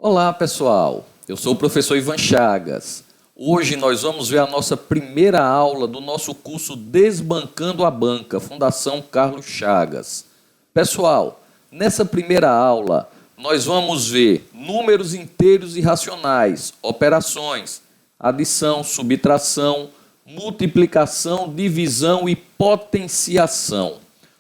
Olá, pessoal. Eu sou o professor Ivan Chagas. Hoje nós vamos ver a nossa primeira aula do nosso curso Desbancando a Banca, Fundação Carlos Chagas. Pessoal, nessa primeira aula nós vamos ver números inteiros e racionais, operações, adição, subtração, multiplicação, divisão e potenciação.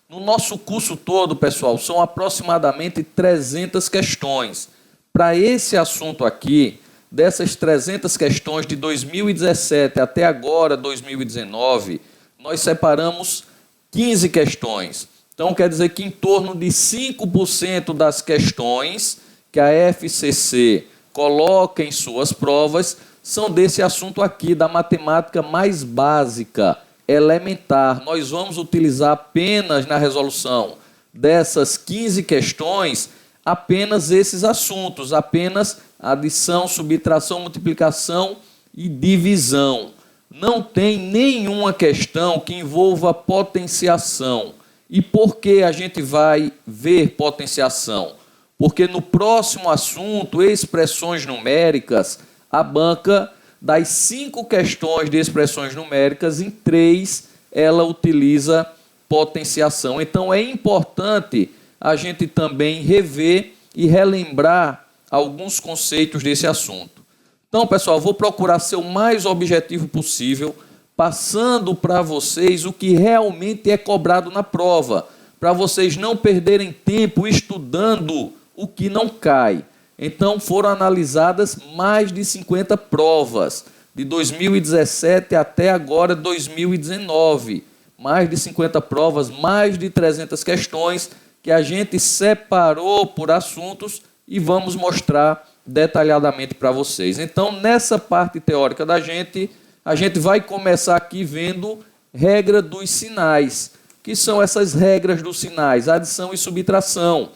No nosso curso todo, pessoal, são aproximadamente 300 questões. Para esse assunto aqui, dessas 300 questões de 2017 até agora, 2019, nós separamos 15 questões. Então, quer dizer que em torno de 5% das questões que a FCC coloca em suas provas são desse assunto aqui, da matemática mais básica, elementar. Nós vamos utilizar apenas na resolução dessas 15 questões apenas esses assuntos, apenas adição, subtração, multiplicação e divisão. Não tem nenhuma questão que envolva potenciação. E por que a gente vai ver potenciação? Porque no próximo assunto, expressões numéricas, a banca, das 5 questões de expressões numéricas, em 3 ela utiliza potenciação. Então é importante a gente também rever e relembrar alguns conceitos desse assunto. Então, pessoal, vou procurar ser o mais objetivo possível, passando para vocês o que realmente é cobrado na prova, para vocês não perderem tempo estudando o que não cai. Então, foram analisadas mais de 50 provas, de 2017 até agora 2019. Mais de 50 provas, mais de 300 questões, que a gente separou por assuntos e vamos mostrar detalhadamente para vocês. Então, nessa parte teórica da gente, a gente vai começar aqui vendo regra dos sinais, que são essas regras dos sinais, adição e subtração.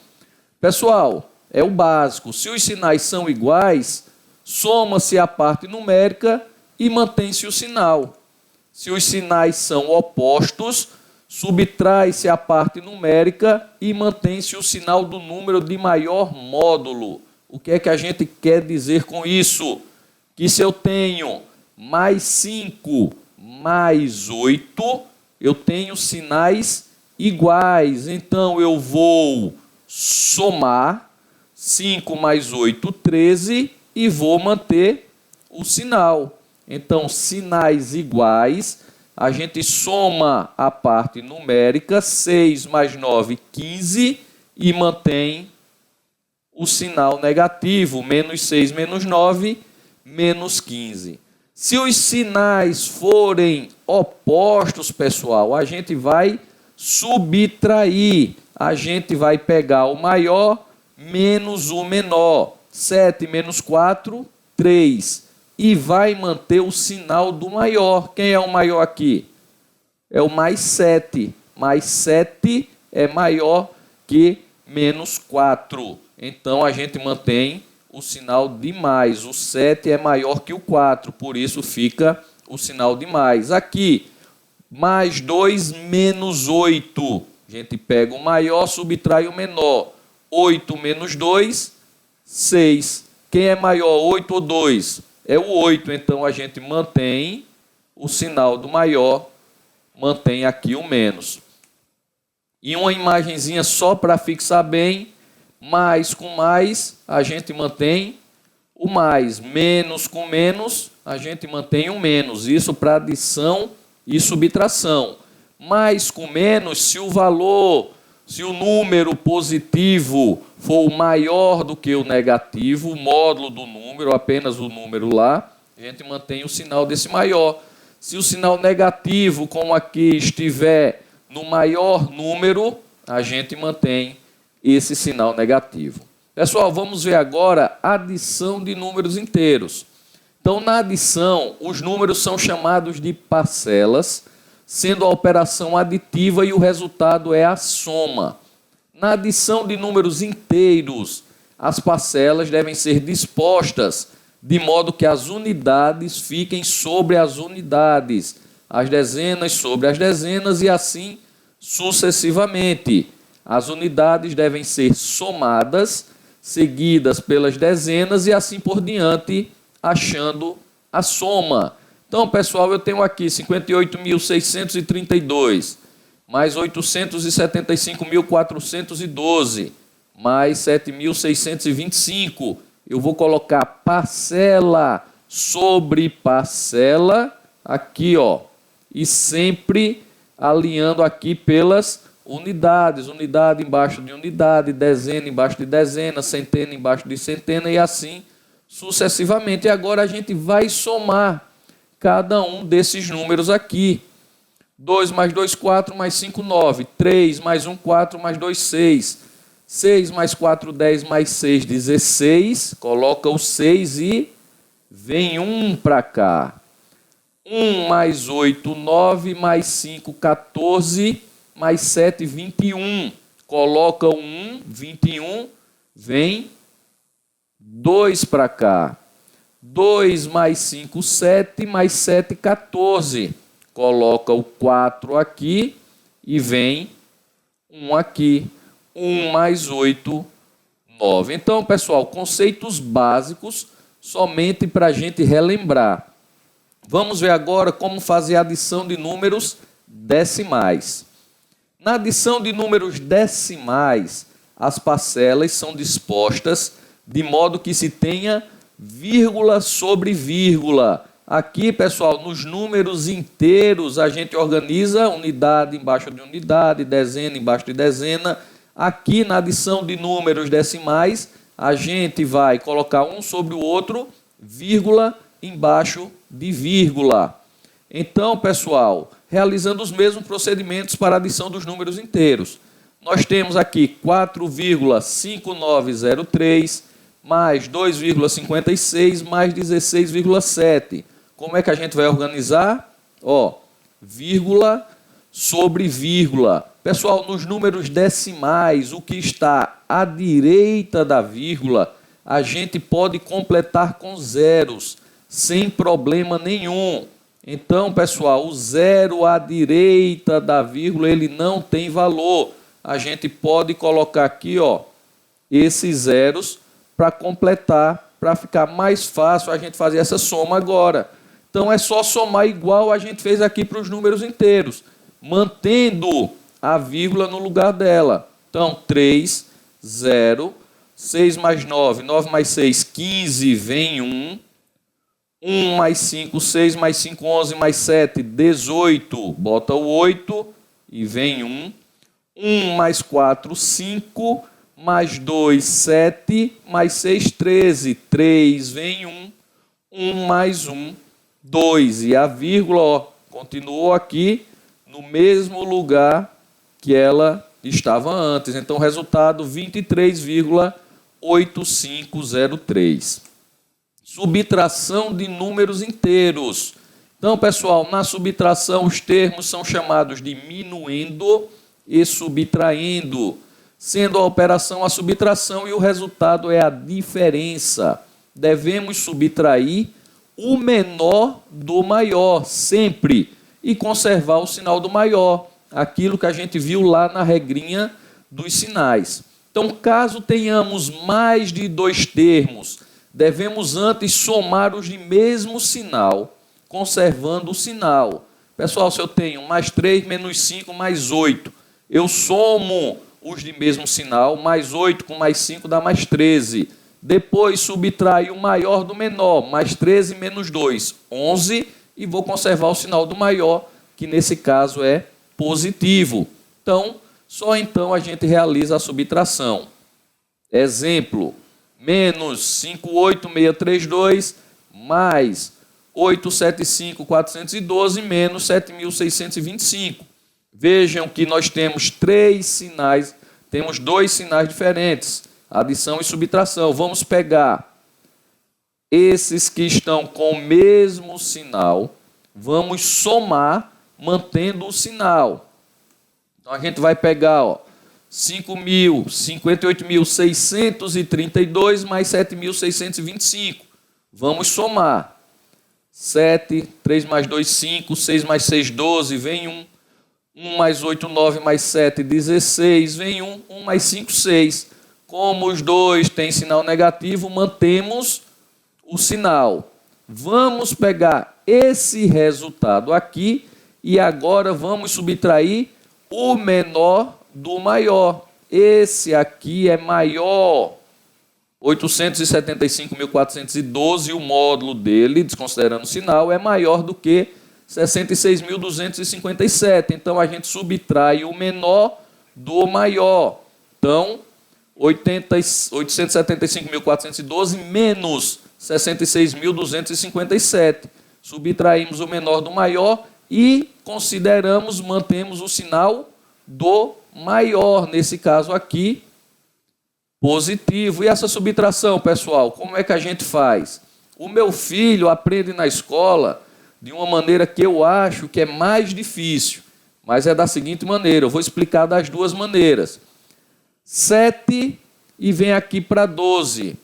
Pessoal, é o básico. Se os sinais são iguais, soma-se a parte numérica e mantém-se o sinal. Se os sinais são opostos, subtrai-se a parte numérica e mantém-se o sinal do número de maior módulo. O que é que a gente quer dizer com isso? Que se eu tenho mais 5 mais 8, eu tenho sinais iguais. Então, eu vou somar 5 mais 8, 13, e vou manter o sinal. Então, sinais iguais, a gente soma a parte numérica, 6 mais 9, 15, e mantém o sinal negativo, menos 6, menos 9, menos 15. Se os sinais forem opostos, pessoal, a gente vai subtrair. A gente vai pegar o maior menos o menor. 7 menos 4, 3. E vai manter o sinal do maior. Quem é o maior aqui? É o mais 7. Mais 7 é maior que menos 4. Então, a gente mantém o sinal de mais. O 7 é maior que o 4, por isso fica o sinal de mais. Aqui, mais 2 menos 8. A gente pega o maior, subtrai o menor. 8 menos 2, 6. Quem é maior, 8 ou 2? É o 8, então a gente mantém o sinal do maior, mantém aqui o menos. E uma imagenzinha só para fixar bem, mais com mais, a gente mantém o mais. Menos com menos, a gente mantém o menos. Isso para adição e subtração. Mais com menos, se o número positivo for maior do que o negativo, o módulo do número, apenas o número lá, a gente mantém o sinal desse maior. Se o sinal negativo, como aqui, estiver no maior número, a gente mantém esse sinal negativo. Pessoal, vamos ver agora a adição de números inteiros. Então, na adição, os números são chamados de parcelas, sendo a operação aditiva e o resultado é a soma. Na adição de números inteiros, as parcelas devem ser dispostas de modo que as unidades fiquem sobre as unidades, as dezenas sobre as dezenas e assim sucessivamente. As unidades devem ser somadas seguidas pelas dezenas e assim por diante, achando a soma. Então, pessoal, eu tenho aqui 58.632, mais 875.412, mais 7.625. Eu vou colocar parcela sobre parcela aqui, ó, e sempre alinhando aqui pelas unidades, unidade embaixo de unidade, dezena embaixo de dezena, centena embaixo de centena e assim sucessivamente. E agora a gente vai somar cada um desses números aqui. 2 mais 2, 4, mais 5, 9. 3 mais 1, 4, mais 2, 6. 6 mais 4, 10, mais 6, 16. Coloca o 6 e vem 1 para cá. 1 mais 8, 9, mais 5, 14, mais 7, 21. Coloca o 1, 21, vem 2 para cá. 2 mais 5, 7, mais 7, 14. Coloca o 4 aqui e vem 1 aqui. 1 mais 8, 9. Então, pessoal, conceitos básicos somente para a gente relembrar. Vamos ver agora como fazer a adição de números decimais. Na adição de números decimais, as parcelas são dispostas de modo que se tenha vírgula sobre vírgula. Aqui, pessoal, nos números inteiros, a gente organiza unidade embaixo de unidade, dezena embaixo de dezena. Aqui, na adição de números decimais, a gente vai colocar um sobre o outro, vírgula embaixo de vírgula. Então, pessoal, realizando os mesmos procedimentos para a adição dos números inteiros. Nós temos aqui 4,5903 mais 2,56 mais 16,7. Como é que a gente vai organizar? Ó, vírgula sobre vírgula. Pessoal, nos números decimais, o que está à direita da vírgula, a gente pode completar com zeros, sem problema nenhum. Então, pessoal, o zero à direita da vírgula, ele não tem valor. A gente pode colocar aqui, ó, esses zeros para completar, para ficar mais fácil a gente fazer essa soma agora. Então, é só somar igual a gente fez aqui para os números inteiros, mantendo a vírgula no lugar dela. Então, 3, 0, 6 mais 9, 9 mais 6, 15, vem 1. 1 mais 5, 6 mais 5, 11 mais 7, 18. Bota o 8 e vem 1. 1 mais 4, 5. Mais 2, 7. Mais 6, 13. 3, vem 1. 1 mais 1, 2. E a vírgula, ó, continuou aqui no mesmo lugar que ela estava antes. Então, resultado 23,8503. Subtração de números inteiros. Então, pessoal, na subtração os termos são chamados de minuendo e subtraindo, sendo a operação a subtração e o resultado é a diferença. Devemos subtrair o menor do maior, sempre, e conservar o sinal do maior, aquilo que a gente viu lá na regrinha dos sinais. Então, caso tenhamos mais de dois termos, devemos antes somar os de mesmo sinal, conservando o sinal. Pessoal, se eu tenho mais 3, menos 5, mais 8, eu somo os de mesmo sinal, mais 8 com mais 5 dá mais 13. Depois subtraio o maior do menor, mais 13 menos 2, 11, e vou conservar o sinal do maior, que nesse caso é positivo. Então, só então a gente realiza a subtração. Exemplo, menos 58632 mais 875.412 menos 7.625. Vejam que nós temos três sinais, temos dois sinais diferentes, adição e subtração. Vamos pegar esses que estão com o mesmo sinal, vamos somar mantendo o sinal. Então a gente vai pegar, ó, 58.632 mais 7.625. Vamos somar. 7, 3 mais 2, 5, 6 mais 6, 12, vem 1. 1 mais 8, 9 mais 7, 16, vem 1. 1 mais 5, 6. Como os dois têm sinal negativo, mantemos o sinal. Vamos pegar esse resultado aqui e agora vamos subtrair o menor do maior. Esse aqui é maior, 875.412, o módulo dele, desconsiderando o sinal, é maior do que 66.257. Então, a gente subtrai o menor do maior. Então, 875.412 menos 66.257. Subtraímos o menor do maior e mantemos o sinal do maior, nesse caso aqui, positivo. E essa subtração, pessoal, como é que a gente faz? O meu filho aprende na escola de uma maneira que eu acho que é mais difícil, mas é da seguinte maneira, eu vou explicar das duas maneiras. 7 e vem aqui para 12.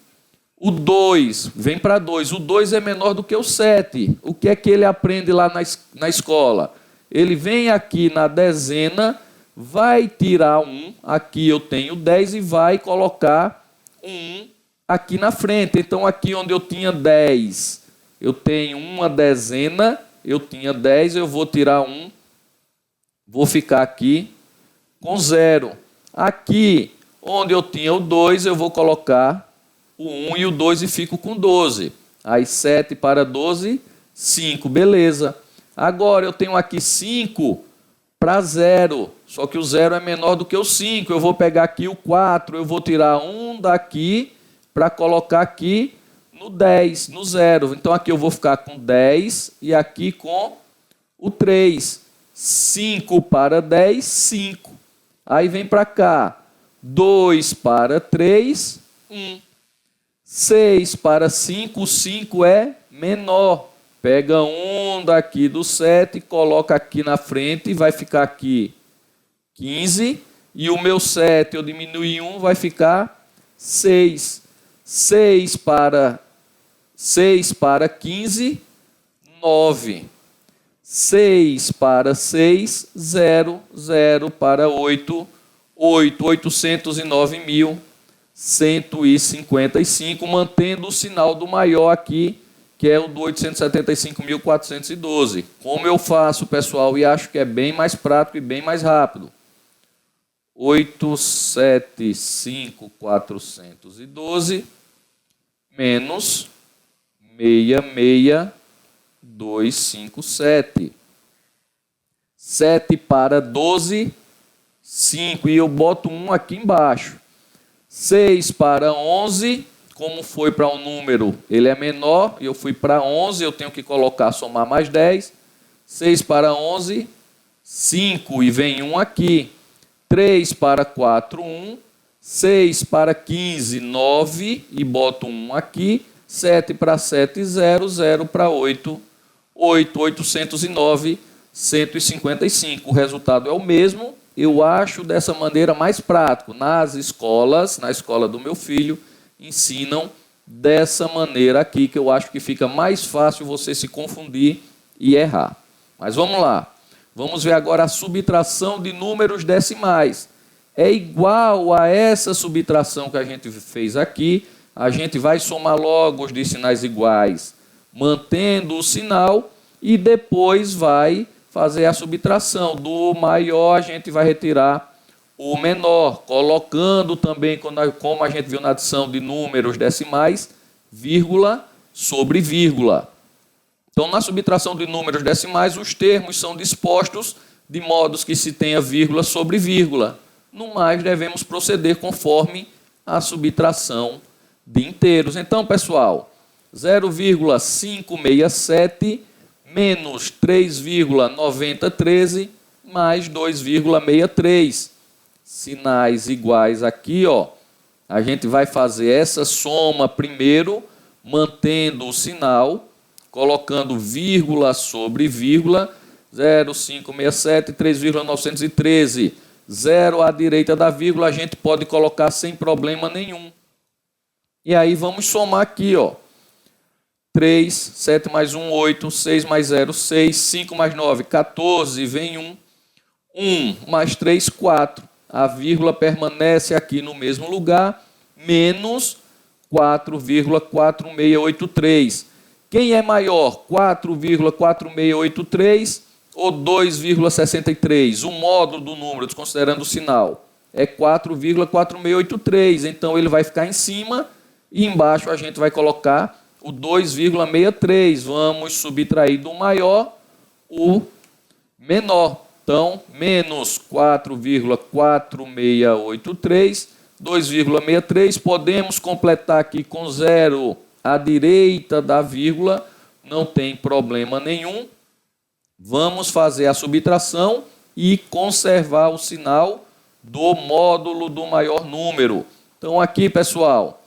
O 2 vem para 2. O 2 é menor do que o 7. O que é que ele aprende lá na escola? Ele vem aqui na dezena, vai tirar 1, aqui eu tenho 10 e vai colocar 1 aqui na frente. Então, aqui onde eu tinha 10, eu tenho uma dezena, eu tinha 10, eu vou tirar 1, vou ficar aqui com 0. Aqui onde eu tinha o 2, eu vou colocar o 1 e o 2 e fico com 12. Aí 7 para 12, 5, beleza. Agora eu tenho aqui 5 para 0, só que o 0 é menor do que o 5. Eu vou pegar aqui o 4, eu vou tirar 1 daqui para colocar aqui no 10, no 0. Então aqui eu vou ficar com 10 e aqui com o 3. 5 para 10, 5. Aí vem para cá, 2 para 3, 1. 6 para 5, o 5 é menor. Pega 1 daqui do 7, coloca aqui na frente e vai ficar aqui 15. E o meu 7 eu diminui 1, vai ficar 6. 6 para 15, 9. 6 para 6, 0. 0 para 8, 8. 809.155, mantendo o sinal do maior aqui, que é o do 875.412. Como eu faço, pessoal, e acho que é bem mais prático e bem mais rápido. 875.412 menos 66257. 7 para 12, 5. E eu boto 1 aqui embaixo. 6 para 11, como foi para um número, ele é menor, e eu fui para 11, eu tenho que colocar, somar mais 10. 6 para 11, 5, e vem 1 aqui. 3 para 4, 1. 6 para 15, 9, e boto 1 aqui. 7 para 7, 0. 0 para 8, 8. 809.155. O resultado é o mesmo. Eu acho dessa maneira mais prático. Nas escolas, na escola do meu filho, ensinam dessa maneira aqui, que eu acho que fica mais fácil você se confundir e errar. Mas vamos lá. Vamos ver agora a subtração de números decimais. É igual a essa subtração que a gente fez aqui. A gente vai somar logo os de sinais iguais, mantendo o sinal, e depois vai fazer a subtração. Do maior a gente vai retirar o menor, colocando também, como a gente viu na adição de números decimais, vírgula sobre vírgula. Então, na subtração de números decimais, os termos são dispostos de modos que se tenha vírgula sobre vírgula. No mais, devemos proceder conforme a subtração de inteiros. Então, pessoal, 0,567 menos 3,9013 mais 2,63. Sinais iguais aqui, ó. A gente vai fazer essa soma primeiro, mantendo o sinal, colocando vírgula sobre vírgula. 0,567, 3,913. 0 à direita da vírgula, a gente pode colocar sem problema nenhum. E aí vamos somar aqui, ó. 3, 7 mais 1, 8, 6 mais 0, 6, 5 mais 9, 14, vem 1. 1 mais 3, 4. A vírgula permanece aqui no mesmo lugar. menos 4,4683. Quem é maior, 4,4683 ou 2,63? O módulo do número, desconsiderando o sinal, é 4,4683. Então, ele vai ficar em cima e embaixo a gente vai colocar o 2,63. Vamos subtrair do maior o menor. Então, menos 4,4683, 2,63. Podemos completar aqui com zero à direita da vírgula, não tem problema nenhum. Vamos fazer a subtração e conservar o sinal do módulo do maior número. Então, aqui, pessoal,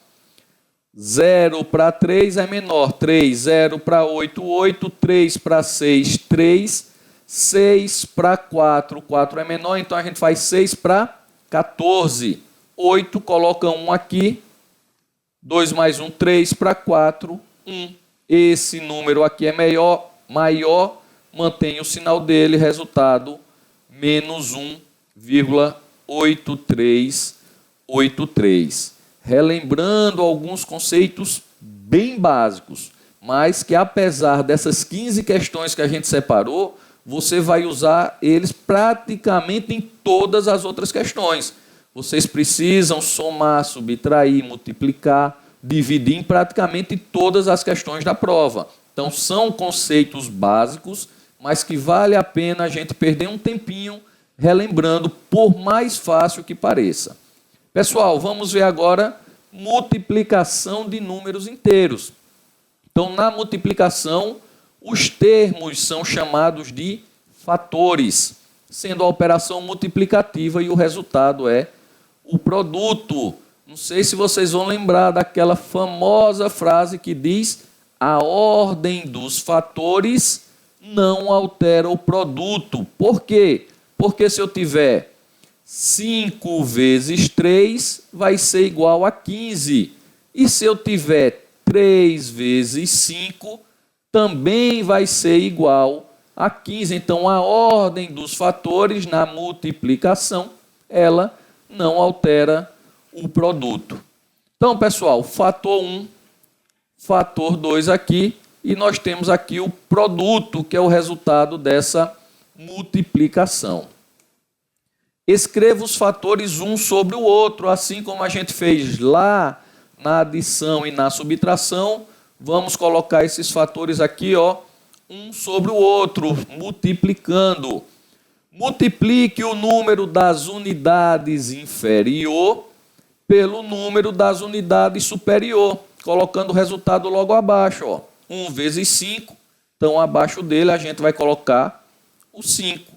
0 para 3 é menor, 3, 0 para 8, 8, 3 para 6, 3, 6 para 4, 4 é menor, então a gente faz 6 para 14, 8, coloca 1 aqui, 2 mais 1, 3 para 4, 1. Esse número aqui é maior, mantém o sinal dele, resultado, menos 1,8383. Relembrando alguns conceitos bem básicos, mas que apesar dessas 15 questões que a gente separou, você vai usar eles praticamente em todas as outras questões. Vocês precisam somar, subtrair, multiplicar, dividir em praticamente todas as questões da prova. Então, são conceitos básicos, mas que vale a pena a gente perder um tempinho relembrando, por mais fácil que pareça. Pessoal, vamos ver agora multiplicação de números inteiros. Então, na multiplicação, os termos são chamados de fatores, sendo a operação multiplicativa e o resultado é o produto. Não sei se vocês vão lembrar daquela famosa frase que diz: a ordem dos fatores não altera o produto. Por quê? Porque se eu tiver 5 vezes 3, vai ser igual a 15. E se eu tiver 3 vezes 5, também vai ser igual a 15. Então, a ordem dos fatores na multiplicação, ela não altera o produto. Então, pessoal, fator 1, fator 2 aqui, e nós temos aqui o produto, que é o resultado dessa multiplicação. Escreva os fatores um sobre o outro, assim como a gente fez lá na adição e na subtração. Vamos colocar esses fatores aqui, ó, um sobre o outro, multiplicando. Multiplique o número das unidades inferior pelo número das unidades superior, colocando o resultado logo abaixo, ó. 1 vezes 5, então abaixo dele a gente vai colocar o 5.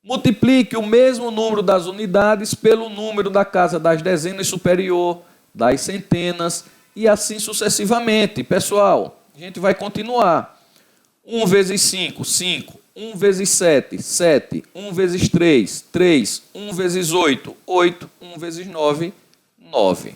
Multiplique o mesmo número das unidades pelo número da casa das dezenas superior, das centenas, e assim sucessivamente. Pessoal, a gente vai continuar. 1 vezes 5, 5. 1 vezes 7, 7. 1 vezes 3, 3. 1 vezes 8, 8. 1 vezes 9, 9.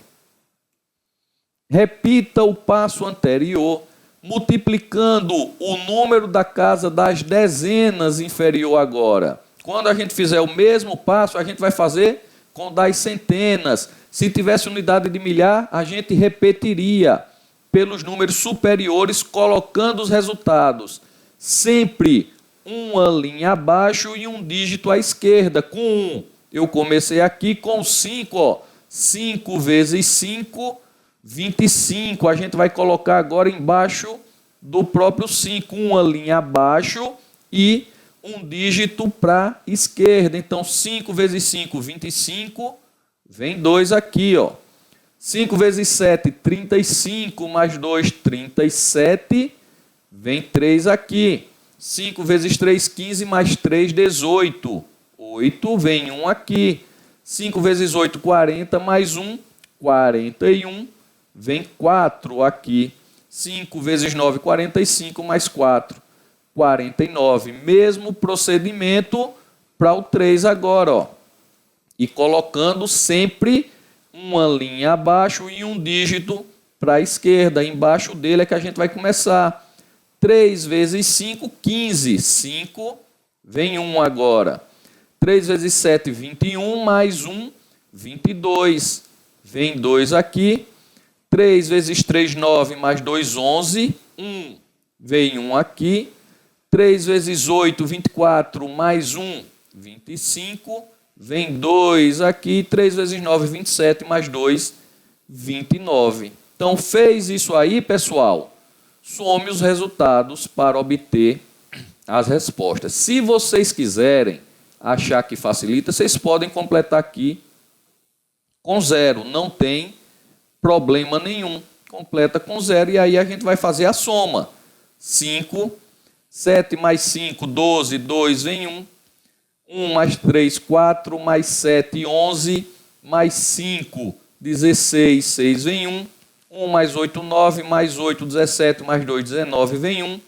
Repita o passo anterior, multiplicando o número da casa das dezenas inferior agora. Quando a gente fizer o mesmo passo, a gente vai fazer com das centenas. Se tivesse unidade de milhar, a gente repetiria pelos números superiores, colocando os resultados. Sempre uma linha abaixo e um dígito à esquerda, com 1. Eu comecei aqui com 5, ó. 5 vezes 5, 25. A gente vai colocar agora embaixo do próprio 5, uma linha abaixo e um dígito para a esquerda. Então, 5 vezes 5, 25. Vem 2 aqui, ó. 5 vezes 7, 35, mais 2, 37. Vem 3 aqui. 5 vezes 3, 15, mais 3, 18. 8, vem 1 aqui. 5 vezes 8, 40, mais 1, 41. Vem 4 aqui. 5 vezes 9, 45, mais 4, 49. Mesmo procedimento para o 3 agora, ó. E colocando sempre uma linha abaixo e um dígito para a esquerda. Embaixo dele é que a gente vai começar. 3 vezes 5, 15. 5, vem 1 agora. 3 vezes 7, 21, mais 1, 22. vem 2 aqui. 3 vezes 3, 9, mais 2, 11. 1, vem 1 aqui. 3 vezes 8, 24, mais 1, 25. Vem 2 aqui. 3 vezes 9, 27, mais 2, 29. Então, fez isso aí, pessoal? Some os resultados para obter as respostas. Se vocês quiserem achar que facilita, vocês podem completar aqui com 0. Não tem problema nenhum. Completa com 0 e aí a gente vai fazer a soma. 5, 7 mais 5, 12, 2 vem 1. 1 mais 3, 4, mais 7, 11, mais 5, 16, 6 vem 1. 1 mais 8, 9, mais 8, 17, mais 2, 19, vem 1.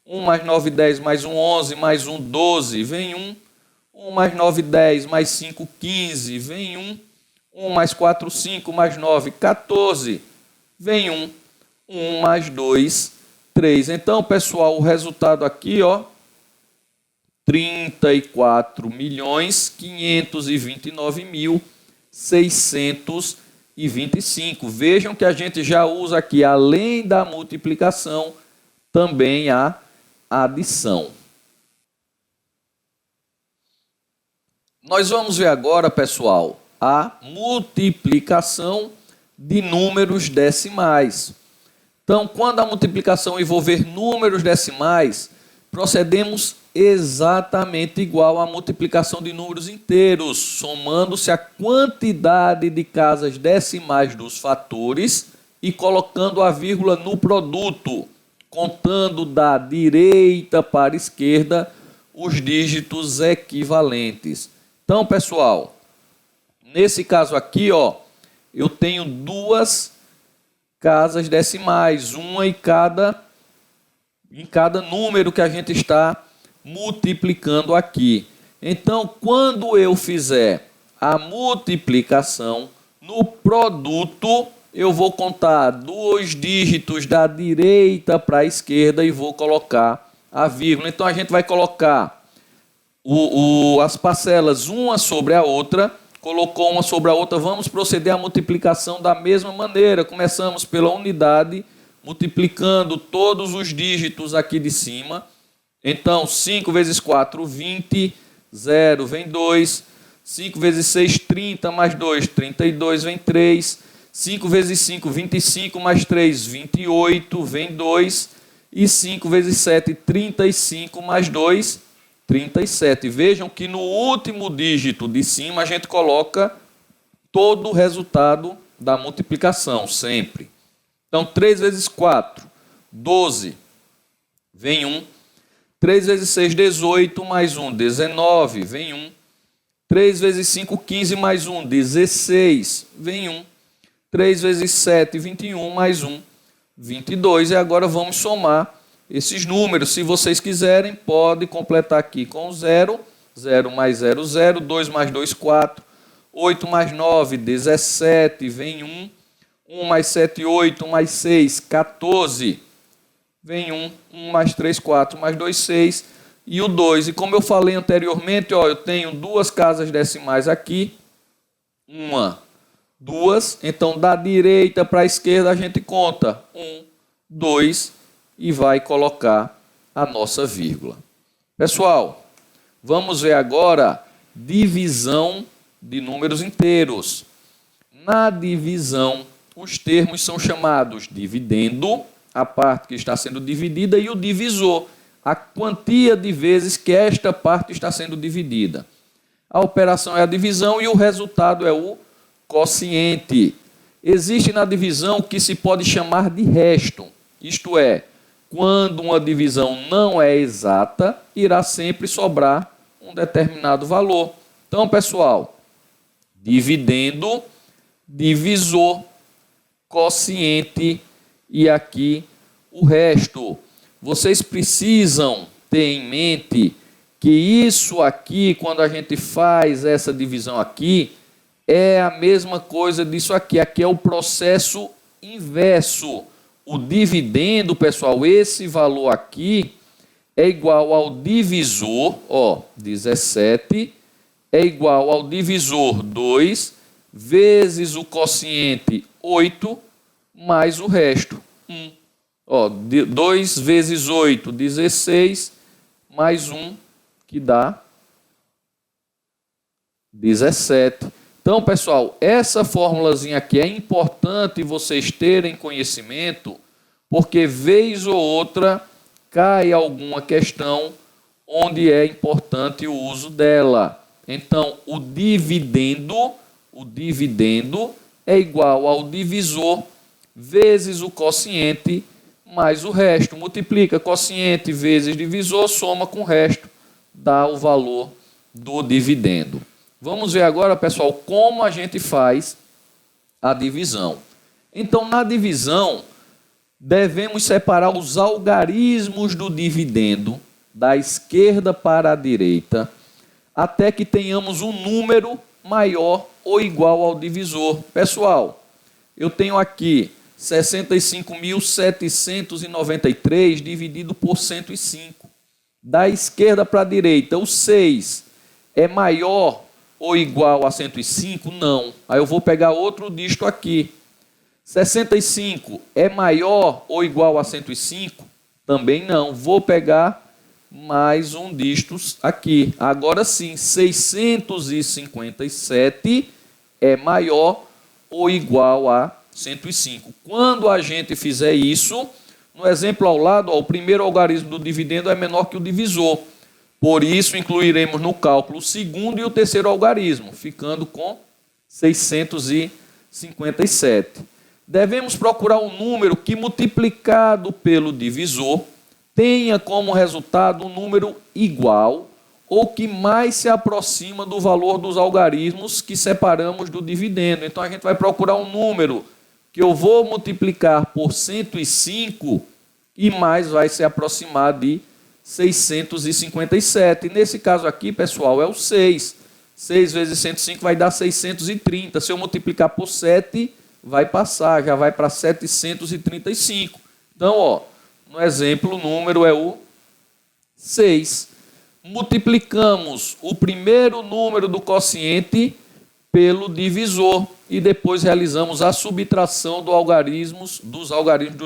1 mais 9, 10, mais 1, 11, mais 1, 12, vem 1. 1 mais 9, 10, mais 5, 15, vem 1. 1 mais 4, 5, mais 9, 14, vem 1. 1 mais 2, 3. Então, pessoal, o resultado aqui, ó, 34.529.625. Vejam que a gente já usa aqui, além da multiplicação, também a adição. Nós vamos ver agora, pessoal, a multiplicação de números decimais. Então, quando a multiplicação envolver números decimais, procedemos exatamente igual à multiplicação de números inteiros, somando-se a quantidade de casas decimais dos fatores e colocando a vírgula no produto, contando da direita para a esquerda os dígitos equivalentes. Então, pessoal, nesse caso aqui, ó, eu tenho duas casas decimais, uma em cada número que a gente está multiplicando aqui. Então, quando eu fizer a multiplicação no produto, eu vou contar dois dígitos da direita para a esquerda e vou colocar a vírgula. Então, a gente vai colocar as parcelas uma sobre a outra, colocou uma sobre a outra, vamos proceder à multiplicação da mesma maneira. Começamos pela unidade, multiplicando todos os dígitos aqui de cima. Então, 5 vezes 4, 20, 0 vem 2, 5 vezes 6, 30, mais 2, 32, vem 3, 5 vezes 5, 25, mais 3, 28, vem 2, e 5 vezes 7, 35, mais 2, 37. Vejam que no último dígito de cima a gente coloca todo o resultado da multiplicação, sempre. Então, 3 vezes 4, 12, vem 1. 3 vezes 6, 18, mais 1, 19, vem 1. 3 vezes 5, 15, mais 1, 16, vem 1. 3 vezes 7, 21, mais 1, 22. E agora vamos somar esses números. Se vocês quiserem, pode completar aqui com 0. 0 mais 0, 0. 2 mais 2, 4. 8 mais 9, 17, vem 1. 1 mais 7, 8, mais 6, 14, vem 1. 1 mais 3, 4, mais 2, 6. E o 2. E como eu falei anteriormente, ó, eu tenho duas casas decimais aqui. 1, 2. Então, da direita para a esquerda, a gente conta 1, 2 e vai colocar a nossa vírgula. Pessoal, vamos ver agora divisão de números inteiros. Na divisão, os termos são chamados dividendo, a parte que está sendo dividida, e o divisor, a quantia de vezes que esta parte está sendo dividida. A operação é a divisão e o resultado é o quociente. Existe na divisão o que se pode chamar de resto, isto é, quando uma divisão não é exata, irá sempre sobrar um determinado valor. Então, pessoal, dividendo, divisor, quociente e aqui o resto. Vocês precisam ter em mente que isso aqui, quando a gente faz essa divisão aqui, é a mesma coisa disso aqui. Aqui é o processo inverso. O dividendo, pessoal, esse valor aqui é igual ao divisor, ó, 17, é igual ao divisor 2, vezes o quociente 8, mais o resto, 1. 2 vezes 8, 16, mais 1, que dá 17. Então, pessoal, essa formulazinha aqui é importante vocês terem conhecimento, porque vez ou outra cai alguma questão onde é importante o uso dela. Então, o dividendo é igual ao divisor vezes o quociente mais o resto. Multiplica quociente vezes divisor, soma com o resto, dá o valor do dividendo. Vamos ver agora, pessoal, como a gente faz a divisão. Então, na divisão, devemos separar os algarismos do dividendo da esquerda para a direita, até que tenhamos um número maior ou igual ao divisor. Pessoal, eu tenho aqui 65.793 dividido por 105. Da esquerda para a direita, o 6 é maior ou igual a 105? Não. Aí eu vou pegar outro dígito aqui. 65 é maior ou igual a 105? Também não. Vou pegar mais um dígito aqui. Agora sim, 657 é maior ou igual a 105. Quando a gente fizer isso, no exemplo ao lado, o primeiro algarismo do dividendo é menor que o divisor. Por isso, incluiremos no cálculo o segundo e o terceiro algarismo, ficando com 657. Devemos procurar um número que, multiplicado pelo divisor, tenha como resultado um número igual ou que mais se aproxima do valor dos algarismos que separamos do dividendo. Então, a gente vai procurar um número que eu vou multiplicar por 105 e mais vai se aproximar de 657. Nesse caso aqui, pessoal, é o 6. 6 vezes 105 vai dar 630. Se eu multiplicar por 7, vai passar, já vai para 735. Então, no exemplo, o número é o 6. Multiplicamos o primeiro número do quociente pelo divisor e depois realizamos a subtração dos algarismos do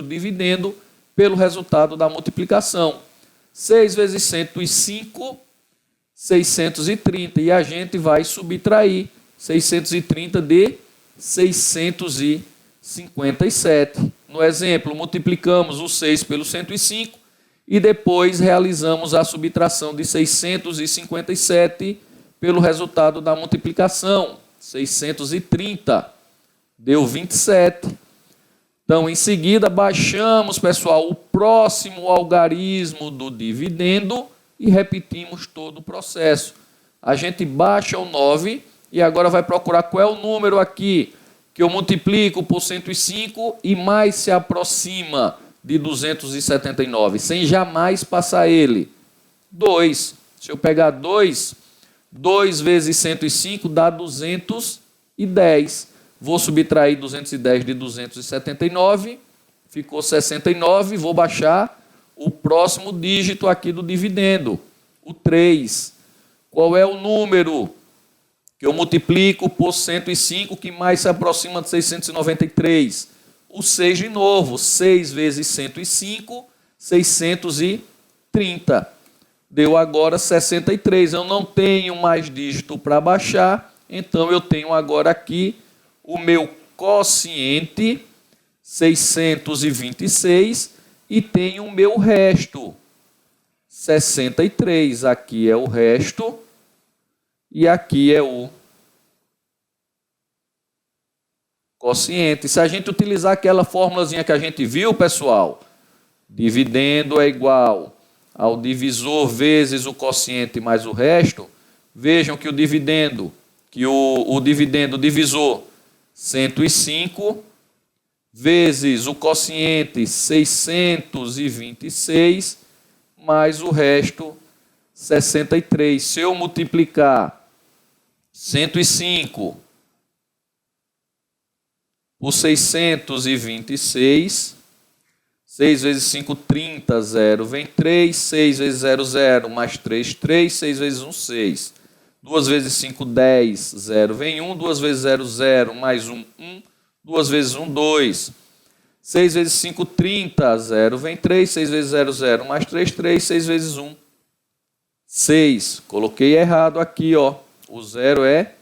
dividendo pelo resultado da multiplicação. 6 vezes 105, 630. E a gente vai subtrair 630 de 657. No exemplo, multiplicamos o 6 pelo 105 e depois realizamos a subtração de 657 pelo resultado da multiplicação. 630 deu 27. Então, em seguida, baixamos, pessoal, o próximo algarismo do dividendo e repetimos todo o processo. A gente baixa o 9 e agora vai procurar qual é o número aqui que eu multiplico por 105 e mais se aproxima de 279, sem jamais passar ele. 2. Se eu pegar 2, 2 vezes 105 dá 210. Vou subtrair 210 de 279, ficou 69, vou baixar o próximo dígito aqui do dividendo, o 3. Qual é o número que eu multiplico por 105, que mais se aproxima de 693? O 6 de novo, 6 vezes 105, 630. Deu agora 63. Eu não tenho mais dígito para baixar, então eu tenho agora aqui o meu quociente, 626, e tenho o meu resto, 63. Aqui é o resto e aqui é o quociente. Se a gente utilizar aquela formulazinha que a gente viu, pessoal, dividendo é igual ao divisor vezes o quociente mais o resto, vejam que o dividendo, divisor 105 vezes o quociente 626 mais o resto 63. Se eu multiplicar 105 por 626, 6 vezes 5, 30, 0, vem 3, 6 vezes 0, 0, mais 3, 3, 6 vezes 1, 6. 2 vezes 5, 10, 0 vem 1, 2 vezes 0, 0, mais 1, 1, 2 vezes 1, 2. 6 vezes 5, 30, 0 vem 3, 6 vezes 0, 0, mais 3, 3, 6 vezes 1, 6. Coloquei errado aqui, ó. O 0 é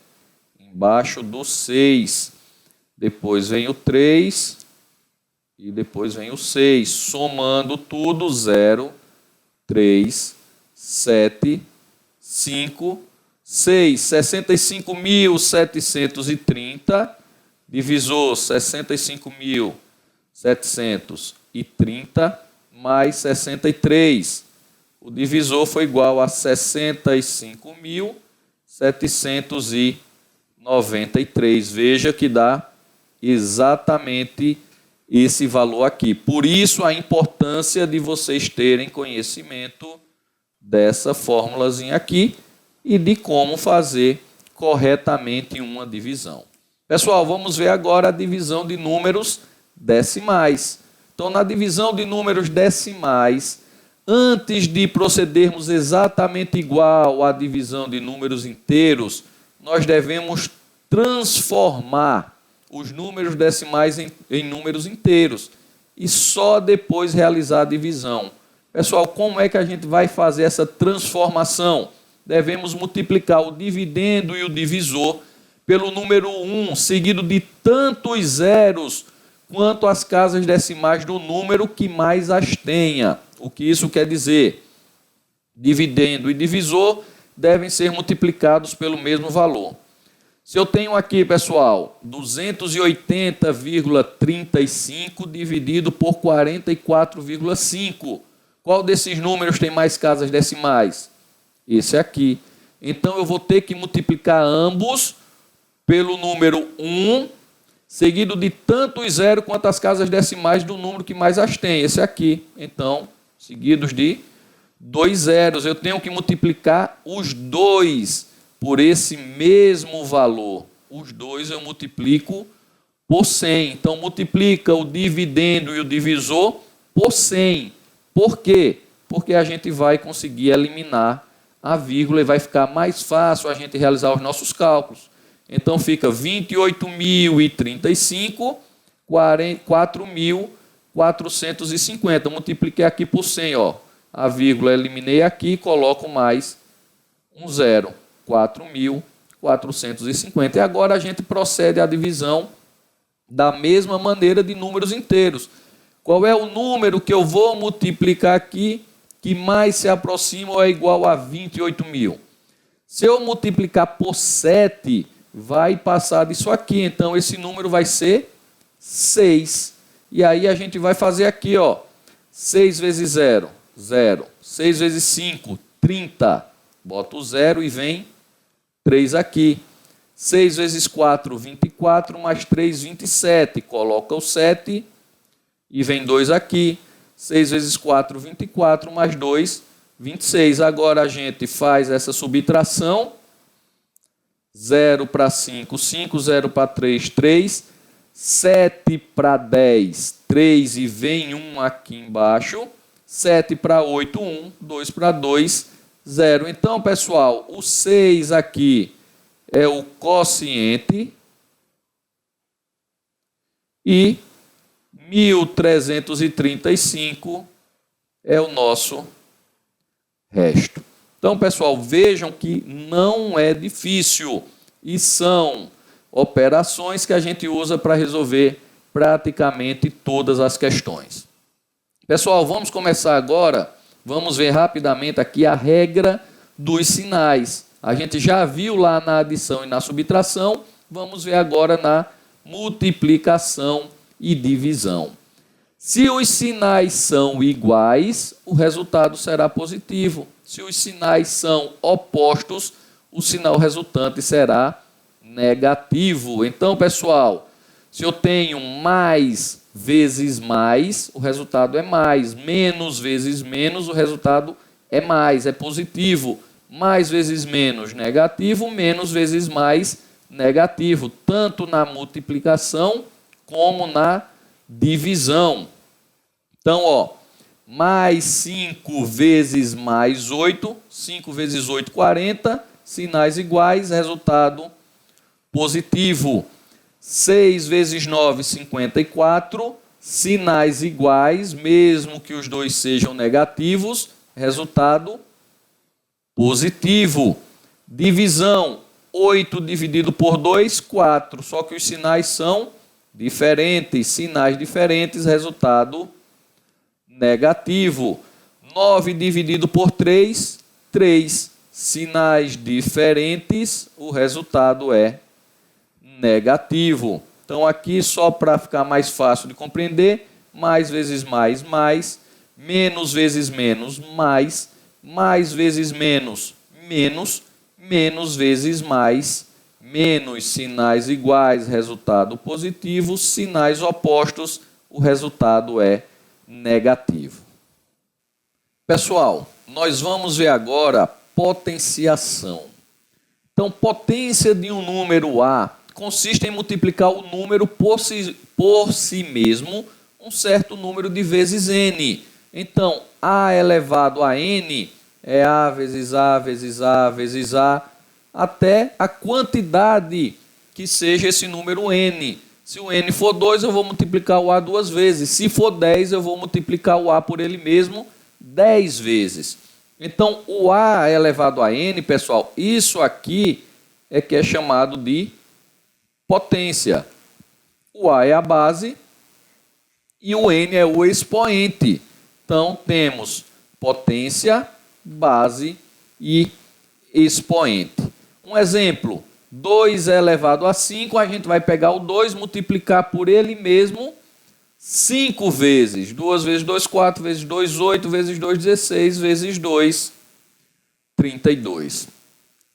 embaixo do 6. Depois vem o 3 e depois vem o 6. Somando tudo, 0, 3, 7, 5, 6. 65.730. Divisor 65.730 mais 63. O divisor foi igual a 65.793. Veja que dá exatamente esse valor aqui. Por isso a importância de vocês terem conhecimento dessa fórmulazinha aqui e de como fazer corretamente uma divisão. Pessoal, vamos ver agora a divisão de números decimais. Então, na divisão de números decimais, antes de procedermos exatamente igual à divisão de números inteiros, nós devemos transformar os números decimais em números inteiros e só depois realizar a divisão. Pessoal, como é que a gente vai fazer essa transformação? Devemos multiplicar o dividendo e o divisor pelo número 1, seguido de tantos zeros quanto as casas decimais do número que mais as tenha. O que isso quer dizer? Dividendo e divisor devem ser multiplicados pelo mesmo valor. Se eu tenho aqui, pessoal, 280,35 dividido por 44,5, qual desses números tem mais casas decimais? Esse aqui. Então, eu vou ter que multiplicar ambos pelo número 1, seguido de tantos zero quanto as casas decimais do número que mais as tem, esse aqui. Então, seguidos de 2 zeros, eu tenho que multiplicar os dois por esse mesmo valor. Os dois eu multiplico por 100. Então, multiplica o dividendo e o divisor por 100. Por quê? Porque a gente vai conseguir eliminar a vírgula e vai ficar mais fácil a gente realizar os nossos cálculos. Então, fica 28.035, 4.450. Multipliquei aqui por 100, ó. A vírgula eliminei aqui, coloco mais um zero. 4.450. E agora a gente procede à divisão da mesma maneira de números inteiros. Qual é o número que eu vou multiplicar aqui que mais se aproxima ou é igual a 28.000? Se eu multiplicar por 7, vai passar disso aqui. Então, esse número vai ser 6. E aí a gente vai fazer aqui, ó. 6 vezes 0, 0. 6 vezes 5, 30. Bota o 0 e vem 3 aqui. 6 vezes 4, 24, mais 3, 27. Coloca o 7 e vem 2 aqui. 6 vezes 4, 24, mais 2, 26. Agora a gente faz essa subtração. 0 para 5, 5, 0 para 3, 3, 7 para 10, 3 e vem 1 aqui embaixo, 7 para 8, 1, 2 para 2, 0. Então, pessoal, o 6 aqui é o quociente e 1.335 é o nosso resto. Então, pessoal, vejam que não é difícil e são operações que a gente usa para resolver praticamente todas as questões. Pessoal, vamos começar agora, vamos ver rapidamente aqui a regra dos sinais. A gente já viu lá na adição e na subtração, vamos ver agora na multiplicação e divisão. Se os sinais são iguais, o resultado será positivo. Se os sinais são opostos, o sinal resultante será negativo. Então, pessoal, se eu tenho mais vezes mais, o resultado é mais. Menos vezes menos, o resultado é mais, é positivo. Mais vezes menos, negativo. Menos vezes mais, negativo. Tanto na multiplicação como na divisão. Então, ó, mais 5 vezes mais 8, 5 vezes 8, 40, sinais iguais, resultado positivo. 6 vezes 9, 54, sinais iguais, mesmo que os dois sejam negativos, resultado positivo. Divisão, 8 dividido por 2, 4, só que os sinais são diferentes, sinais diferentes, resultado negativo. 9 dividido por 3, 3, sinais diferentes, o resultado é negativo. Então aqui, só para ficar mais fácil de compreender, mais vezes mais, mais, menos vezes menos, mais vezes menos, menos, menos vezes mais, menos, sinais iguais, resultado positivo, sinais opostos, o resultado é negativo. Pessoal, nós vamos ver agora potenciação. Então, potência de um número A consiste em multiplicar o número por si mesmo um certo número de vezes n. Então, A elevado a n é A vezes A vezes A vezes A, até a quantidade que seja esse número n. Se o n for 2, eu vou multiplicar o A 2 vezes. Se for 10, eu vou multiplicar o A por ele mesmo 10 vezes. Então, o A elevado a n, pessoal, isso aqui é que é chamado de potência. O A é a base e o n é o expoente. Então, temos potência, base e expoente. Um exemplo, 2 elevado a 5, a gente vai pegar o 2, multiplicar por ele mesmo 5 vezes. 2 vezes 2, 4 vezes 2, 8 vezes 2, 16 vezes 2, 32.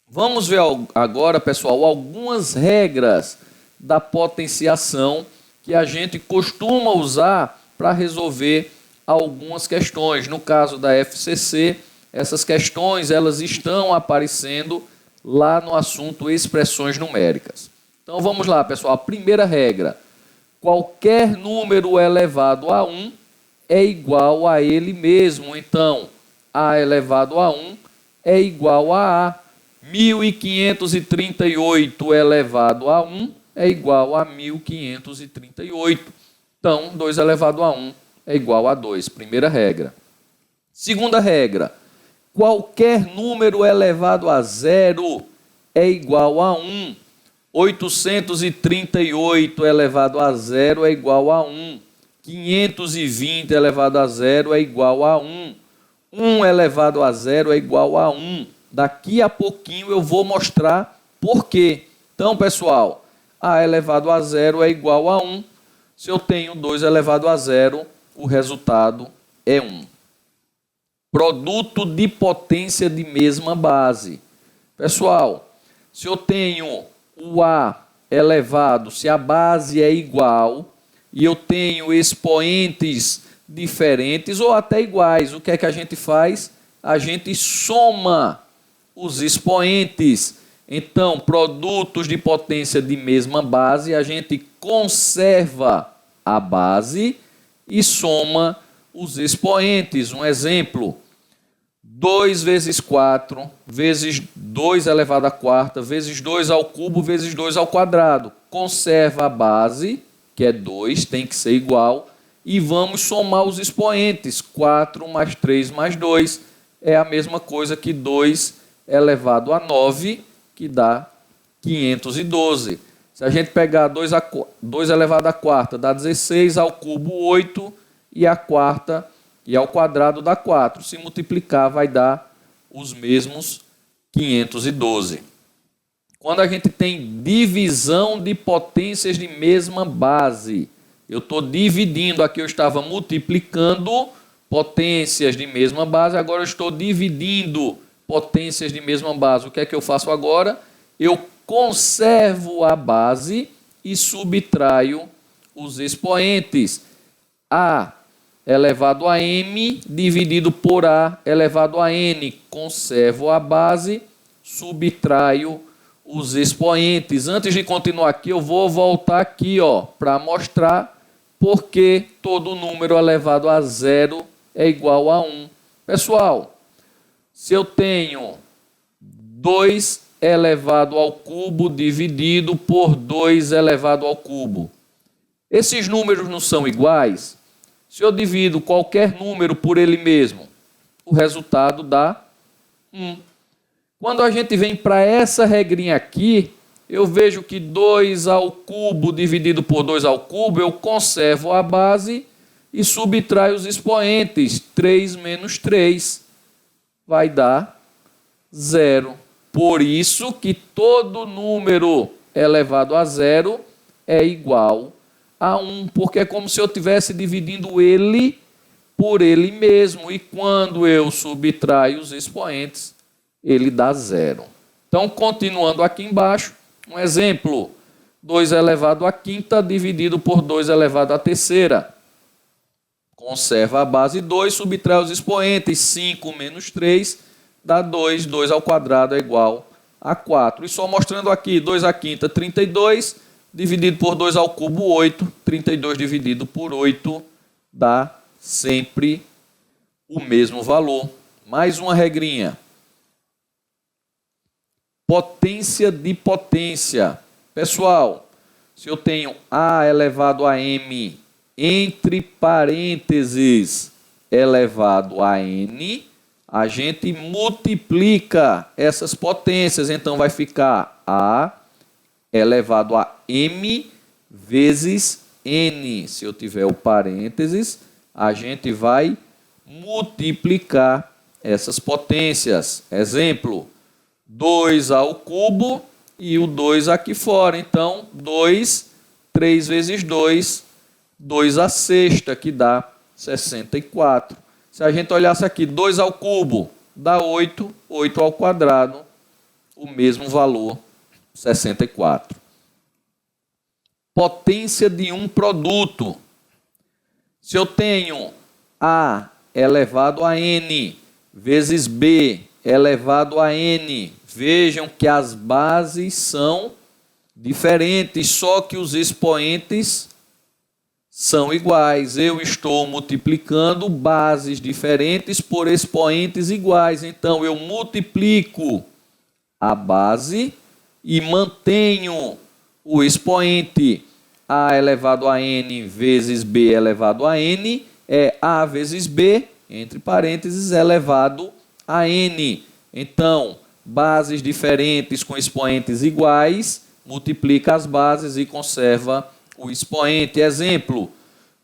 Vamos ver agora, pessoal, algumas regras da potenciação que a gente costuma usar para resolver algumas questões. No caso da FCC, essas questões elas estão aparecendo lá no assunto expressões numéricas. Então vamos lá, pessoal. A primeira regra: qualquer número elevado a 1 é igual a ele mesmo. Então, A elevado a 1 é igual a A. 1538 elevado a 1 é igual a 1538. Então, 2 elevado a 1 é igual a 2. Primeira regra. Segunda regra: qualquer número elevado a 0 é igual a 1. 838 elevado a 0 é igual a 1. 520 elevado a 0 é igual a 1. 1 elevado a 0 é igual a 1. Daqui a pouquinho eu vou mostrar por quê. Então, pessoal, A elevado a 0 é igual a 1. Se eu tenho 2 elevado a 0, o resultado é 1. Produto de potência de mesma base. Pessoal, se eu tenho o A elevado, se a base é igual, e eu tenho expoentes diferentes ou até iguais, o que é que a gente faz? A gente soma os expoentes. Então, produtos de potência de mesma base, a gente conserva a base e soma os expoentes. Um exemplo: 2 vezes 4, vezes 2 elevado à quarta, vezes 2 ao cubo, vezes 2 ao quadrado. Conserva a base, que é 2, tem que ser igual, e vamos somar os expoentes. 4 mais 3 mais 2 é a mesma coisa que 2 elevado a 9, que dá 512. Se a gente pegar 2 elevado à quarta, dá 16, ao cubo 8, e a quarta e ao quadrado dá 4. Se multiplicar, vai dar os mesmos 512. Quando a gente tem divisão de potências de mesma base, eu estou dividindo, aqui eu estava multiplicando potências de mesma base, agora eu estou dividindo potências de mesma base. O que é que eu faço agora? Eu conservo a base e subtraio os expoentes. A elevado a m dividido por A elevado a n. Conservo a base, subtraio os expoentes. Antes de continuar aqui, eu vou voltar aqui para mostrar por que todo número elevado a 0 é igual a 1. Pessoal, se eu tenho 2 elevado ao cubo dividido por 2 elevado ao cubo. Esses números não são iguais? Se eu divido qualquer número por ele mesmo, o resultado dá 1. Quando a gente vem para essa regrinha aqui, eu vejo que 2 ao cubo dividido por 2 ao cubo, eu conservo a base e subtraio os expoentes. 3 menos 3 vai dar 0. Por isso que todo número elevado a 0 é igual a 1, porque é como se eu estivesse dividindo ele por ele mesmo, e quando eu subtraio os expoentes, ele dá 0. Então, continuando aqui embaixo, um exemplo, 2 elevado à quinta dividido por 2 elevado à terceira. Conserva a base 2, subtrai os expoentes, 5 menos 3 dá 2, 2 ao quadrado é igual a 4. E só mostrando aqui, 2 à quinta, 32, dividido por 2 ao cubo, 8. 32 dividido por 8 dá sempre o mesmo valor. Mais uma regrinha. Potência de potência. Pessoal, se eu tenho A elevado a M entre parênteses elevado a N, a gente multiplica essas potências, então vai ficar A elevado a M vezes N. Se eu tiver o parênteses, a gente vai multiplicar essas potências. Exemplo, 2 ao cubo e o 2 aqui fora. Então, 2, 3 vezes 2, 2 à sexta, que dá 64. Se a gente olhasse aqui, 2 ao cubo dá 8, 8 ao quadrado, o mesmo valor, 64. Potência de um produto. Se eu tenho A elevado a N vezes B elevado a N, vejam que as bases são diferentes, só que os expoentes são iguais. Eu estou multiplicando bases diferentes por expoentes iguais. Então, eu multiplico a base e mantenho o expoente. A elevado a N vezes B elevado a N é A vezes B, entre parênteses, elevado a N. Então, bases diferentes com expoentes iguais, multiplica as bases e conserva o expoente. Exemplo,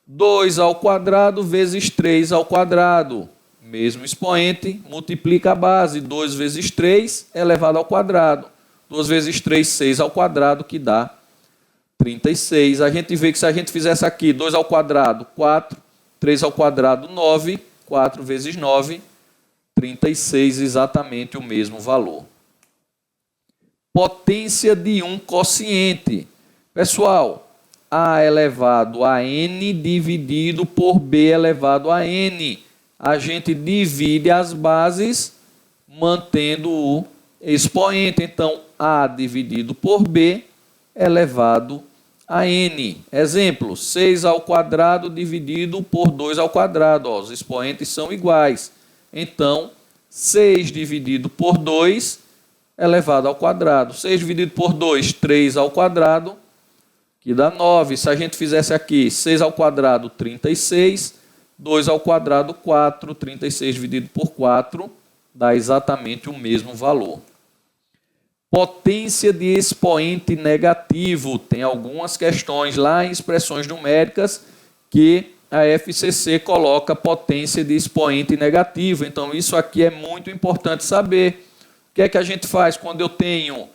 2 ao quadrado vezes 3 ao quadrado. Mesmo expoente, multiplica a base. 2 vezes 3 elevado ao quadrado. 2 vezes 3, 6 ao quadrado, que dá 36. A gente vê que se a gente fizesse aqui 2 ao quadrado, 4. 3 ao quadrado, 9. 4 vezes 9, 36, exatamente o mesmo valor. Potência de um quociente. Pessoal, A elevado a N dividido por B elevado a N. A gente divide as bases mantendo o expoente. Então, A dividido por B elevado a N. Exemplo, 6 ao quadrado dividido por 2 ao quadrado. Ó, os expoentes são iguais. Então, 6 dividido por 2 elevado ao quadrado. 6 dividido por 2, 3 ao quadrado, que dá 9. Se a gente fizesse aqui 6 ao quadrado, 36. 2 ao quadrado, 4. 36 dividido por 4 dá exatamente o mesmo valor. Potência de expoente negativo. Tem algumas questões lá em expressões numéricas que a FCC coloca potência de expoente negativo. Então, isso aqui é muito importante saber. O que é que a gente faz quando eu tenho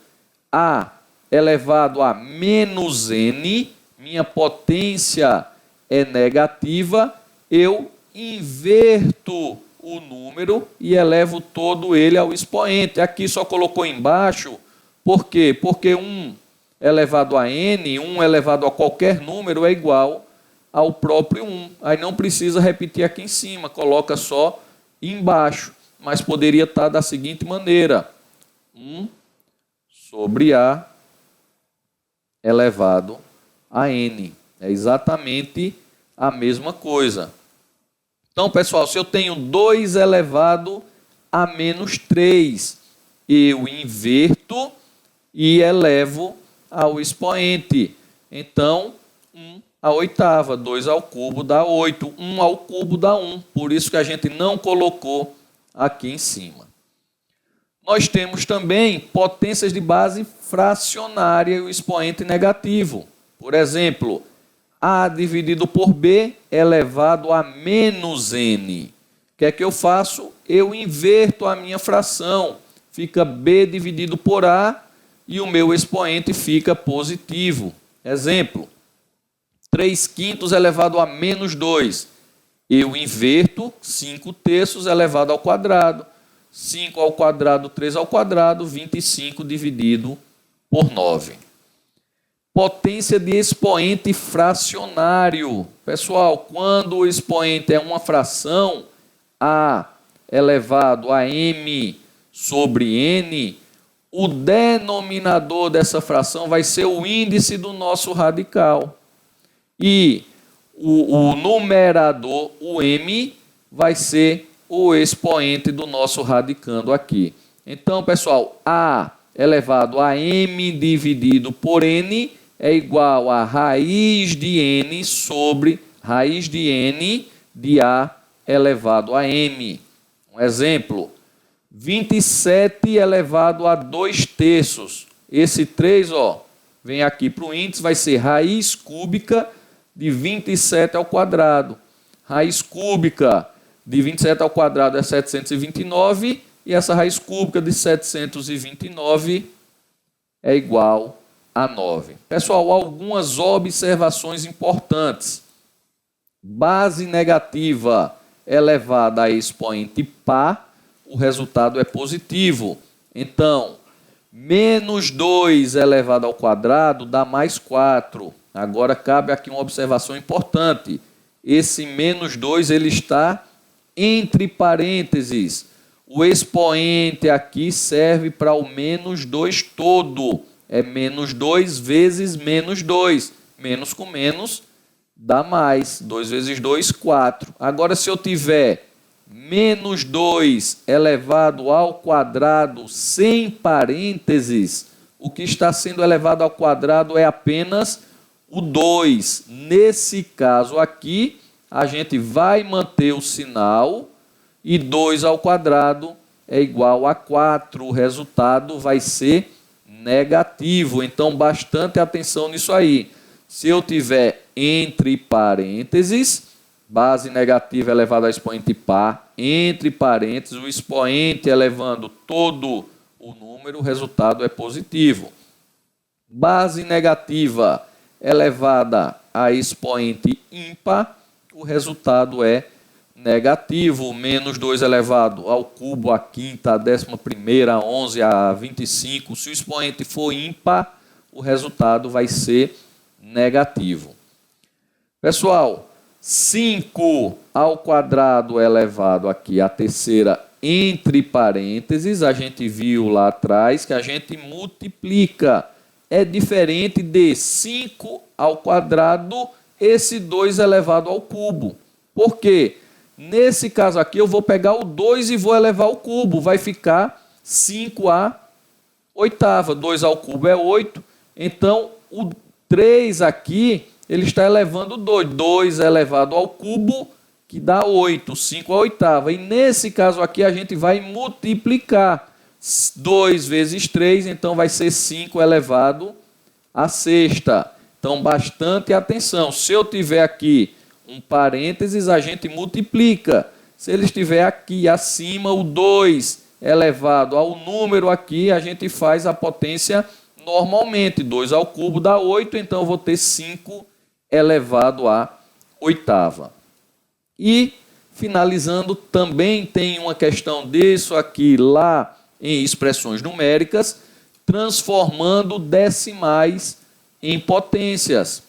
A elevado a menos N, minha potência é negativa, eu inverto o número e elevo todo ele ao expoente. Aqui só colocou embaixo, por quê? Porque 1 elevado a N, 1 elevado a qualquer número é igual ao próprio 1. Aí não precisa repetir aqui em cima, coloca só embaixo. Mas poderia estar da seguinte maneira: 1 sobre A elevado a N. É exatamente a mesma coisa. Então, pessoal, se eu tenho 2 elevado a menos 3, eu inverto e elevo ao expoente. Então, 1 à oitava, 2 ao cubo dá 8, 1 ao cubo dá 1. Por isso que a gente não colocou aqui em cima. Nós temos também potências de base fracionária e o expoente negativo. Por exemplo, A dividido por B elevado a menos N. O que é que eu faço? Eu inverto a minha fração. Fica B dividido por A e o meu expoente fica positivo. Exemplo, 3/5 elevado a menos 2. Eu inverto 5/3 elevado ao quadrado. 5 ao quadrado, 3 ao quadrado, 25 dividido por 9. Potência de expoente fracionário. Pessoal, quando o expoente é uma fração, A elevado a M sobre N, o denominador dessa fração vai ser o índice do nosso radical. E o numerador, o M, vai ser o expoente do nosso radicando aqui. Então, pessoal, A elevado a M dividido por N é igual a raiz de N sobre raiz de N de A elevado a M. Um exemplo, 27 elevado a 2/3. Esse 3, vem aqui para o índice, vai ser raiz cúbica de 27 ao quadrado. Raiz cúbica de 27 ao quadrado é 729, e essa raiz cúbica de 729 é igual a 9. Pessoal, algumas observações importantes. Base negativa elevada a expoente par, o resultado é positivo. Então, menos 2 elevado ao quadrado dá mais 4. Agora, cabe aqui uma observação importante. Esse menos 2 ele está entre parênteses. O expoente aqui serve para o menos 2 todo. É menos 2 vezes menos 2. Menos com menos dá mais. 2 vezes 2, 4. Agora, se eu tiver menos 2 elevado ao quadrado sem parênteses, o que está sendo elevado ao quadrado é apenas o 2. Nesse caso aqui, a gente vai manter o sinal e 2 ao quadrado é igual a 4. O resultado vai ser negativo. Então, bastante atenção nisso aí. Se eu tiver entre parênteses, base negativa elevada a expoente par, entre parênteses, o expoente elevando todo o número, o resultado é positivo. Base negativa elevada a expoente ímpar, o resultado é negativo. Menos 2 elevado ao cubo, a quinta, a 11ª, a 11, a 25. Se o expoente for ímpar, o resultado vai ser negativo. Pessoal, 5 ao quadrado elevado aqui, a terceira entre parênteses, a gente viu lá atrás que a gente multiplica. É diferente de 5 ao quadrado, esse 2 elevado ao cubo. Por quê? Nesse caso aqui, eu vou pegar o 2 e vou elevar ao cubo. Vai ficar 5 à oitava. 2 ao cubo é 8. Então, o 3 aqui, ele está elevando 2. 2 elevado ao cubo, que dá 8. 5 à oitava. E nesse caso aqui, a gente vai multiplicar. 2 vezes 3, então vai ser 5 elevado à sexta. Então, bastante atenção. Se eu tiver aqui um parênteses, a gente multiplica. Se ele estiver aqui acima, o 2 elevado ao número aqui, a gente faz a potência normalmente. 2 ao cubo dá 8, então eu vou ter 5 elevado à oitava. E, finalizando, também tem uma questão disso aqui lá em expressões numéricas, transformando decimais em potências.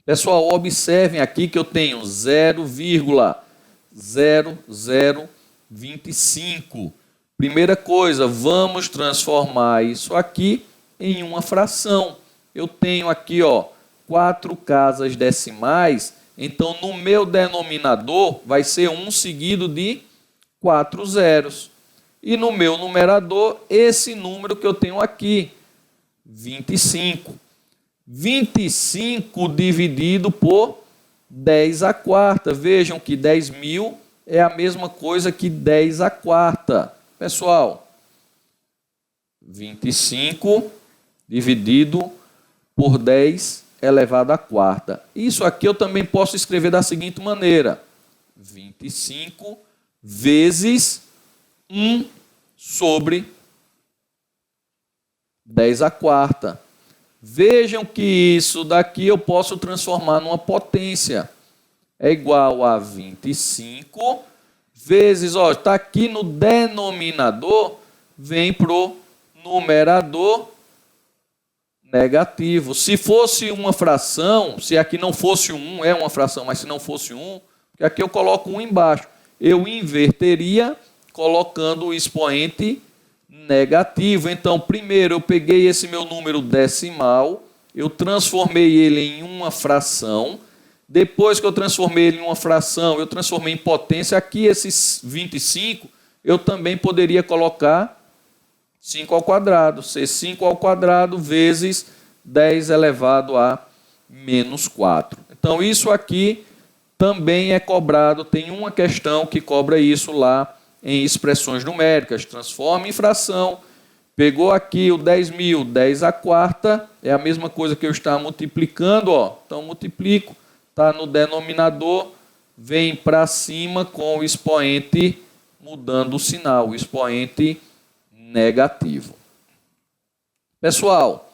Pessoal, observem aqui que eu tenho 0,0025. Primeira coisa, vamos transformar isso aqui em uma fração. Eu tenho aqui, 4 casas decimais, então no meu denominador vai ser 1 seguido de 4 zeros. e no meu numerador esse número que eu tenho aqui, 25. 25 dividido por 10 à quarta. Vejam que 10.000 é a mesma coisa que 10 à quarta. Pessoal, 25 dividido por 10 elevado à quarta. Isso aqui eu também posso escrever da seguinte maneira: 25 vezes 1 sobre 10 à quarta. Vejam que isso daqui eu posso transformar numa potência. É igual a 25 vezes, está aqui no denominador, vem para o numerador negativo. Se fosse uma fração, se aqui não fosse 1, é uma fração, mas se não fosse 1, porque aqui eu coloco 1 embaixo, eu inverteria colocando o expoente negativo. Então, primeiro eu peguei esse meu número decimal, eu transformei ele em uma fração. Depois que eu transformei ele em uma fração, eu transformei em potência. Aqui, esses 25, eu também poderia colocar 5 ao quadrado, ser 5 ao quadrado vezes 10 elevado a menos 4. Então, isso aqui também é cobrado, tem uma questão que cobra isso lá em expressões numéricas. Transforma em fração, pegou aqui o 10.000, 10 à quarta, é a mesma coisa que eu estar multiplicando, então multiplico, está no denominador, vem para cima com o expoente mudando o sinal, o expoente negativo. Pessoal,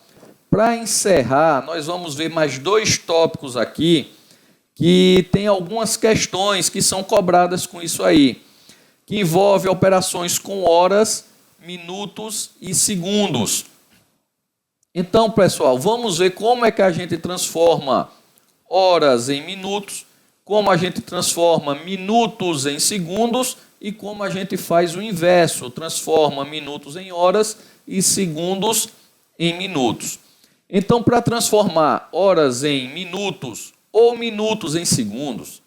para encerrar, nós vamos ver mais 2 tópicos aqui, que tem algumas questões que são cobradas com isso aí, que envolve operações com horas, minutos e segundos. Então, pessoal, vamos ver como é que a gente transforma horas em minutos, como a gente transforma minutos em segundos e como a gente faz o inverso, transforma minutos em horas e segundos em minutos. Então, para transformar horas em minutos ou minutos em segundos,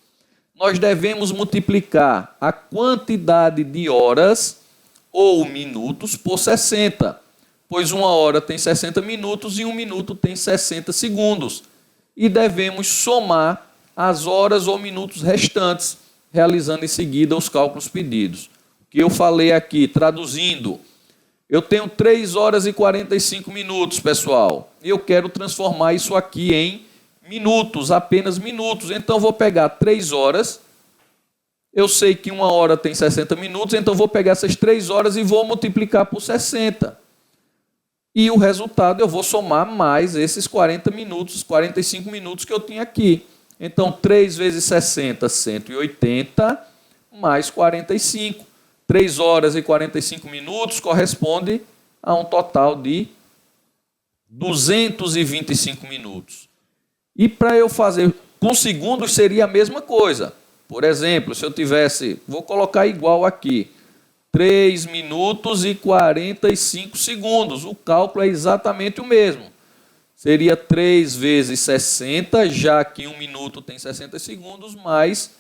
nós devemos multiplicar a quantidade de horas ou minutos por 60, pois uma hora tem 60 minutos e um minuto tem 60 segundos. E devemos somar as horas ou minutos restantes, realizando em seguida os cálculos pedidos. O que eu falei aqui, traduzindo, eu tenho 3 horas e 45 minutos, pessoal, e eu quero transformar isso aqui em minutos, apenas minutos. Então, vou pegar 3 horas, eu sei que uma hora tem 60 minutos, então vou pegar essas 3 horas e vou multiplicar por 60. E o resultado eu vou somar mais esses 40 minutos, 45 minutos que eu tinha aqui. Então, 3 vezes 60, 180, mais 45. 3 horas e 45 minutos corresponde a um total de 225 minutos. E para eu fazer com segundos seria a mesma coisa. Por exemplo, se eu tivesse, vou colocar igual aqui, 3 minutos e 45 segundos. O cálculo é exatamente o mesmo. Seria 3 vezes 60, já que 1 minuto tem 60 segundos, mais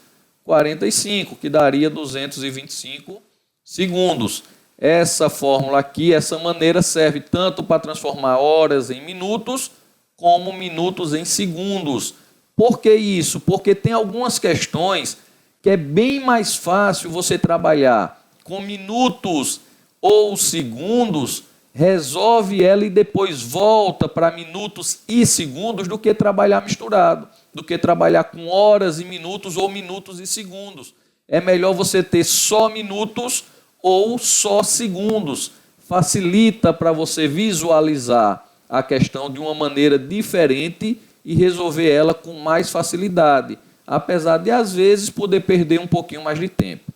45, que daria 225 segundos. Essa fórmula aqui, essa maneira, serve tanto para transformar horas em minutos, como minutos em segundos. Por que isso? Porque tem algumas questões que é bem mais fácil você trabalhar com minutos ou segundos, resolve ela e depois volta para minutos e segundos, do que trabalhar misturado, do que trabalhar com horas e minutos ou minutos e segundos. É melhor você ter só minutos ou só segundos. Facilita para você visualizar a questão de uma maneira diferente e resolver ela com mais facilidade, apesar de, às vezes, poder perder um pouquinho mais de tempo.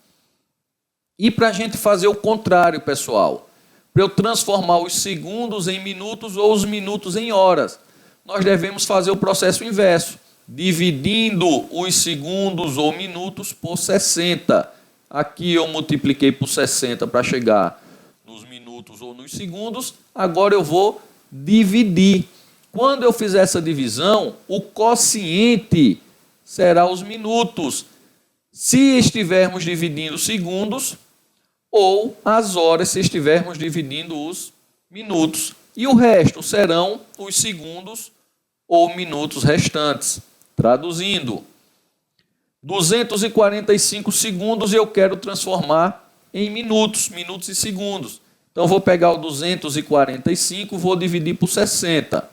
E para a gente fazer o contrário, pessoal, para eu transformar os segundos em minutos ou os minutos em horas, nós devemos fazer o processo inverso, dividindo os segundos ou minutos por 60. Aqui eu multipliquei por 60 para chegar nos minutos ou nos segundos, agora eu vou dividir. Quando eu fizer essa divisão, o quociente será os minutos. Se estivermos dividindo segundos, ou as horas se estivermos dividindo os minutos. E o resto serão os segundos ou minutos restantes. Traduzindo, 245 segundos eu quero transformar em minutos, minutos e segundos. Então, vou pegar o 245, vou dividir por 60.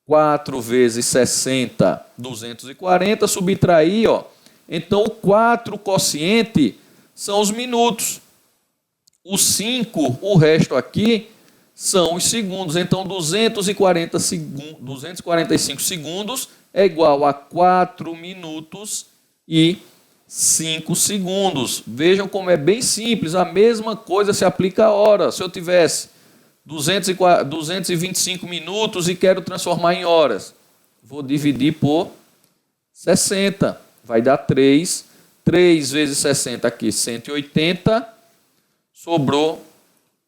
4 vezes 60, 240, subtrair, ó. Então, o 4 quociente são os minutos. O 5, o resto aqui, são os segundos. Então, 245 segundos é igual a 4 minutos e 5 segundos. Vejam como é bem simples. A mesma coisa se aplica a hora. Se eu tivesse 225 minutos e quero transformar em horas, vou dividir por 60. Vai dar 3. 3 vezes 60 aqui, 180. Sobrou